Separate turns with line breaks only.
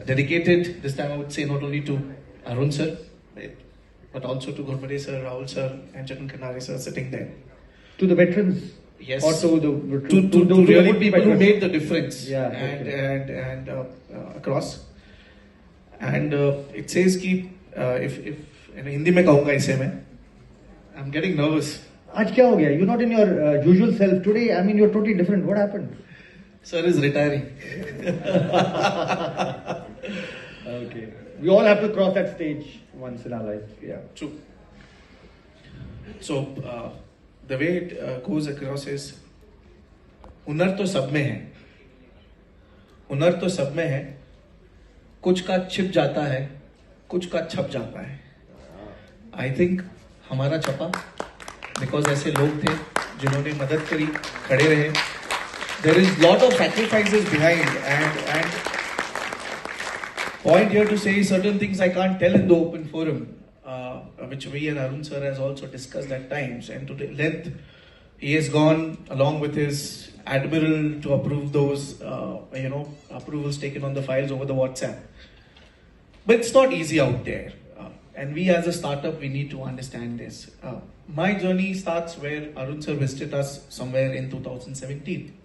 dedicated this time I would say not only to Arun sir, but also to Gurmade sir, Rahul sir, and Nikunj Narayan sir sitting there.
To the veterans.
Yes.
Or to
really people who made the difference.
Yeah.
And across. And it says कि if Hindi में कहूँगा इसे मैं, I'm getting nervous.
आज क्या हो गया? You're not in your usual self today. I mean, you're totally different. What happened?
Sir is retiring.
Okay. We all have to cross that stage once in our life. Yeah.
True. So the way it goes across is, हुनर तो सब में है, हुनर तो सब में है, कुछ का छिप जाता है, कुछ का छप जाता है. I think हमारा छपा, because ऐसे लोग थे जिन्होंने मदद करी, खड़े रहे. There is lot of sacrifices behind, and point here to say certain things I can't tell in the open forum, which we and Arun sir has also discussed at times, and to the length he has gone along with his admiral to approve those approvals taken on the files over the WhatsApp. But it's not easy out there, and we as a startup, we need to understand this. My journey starts where Arun sir visited us somewhere in 2017.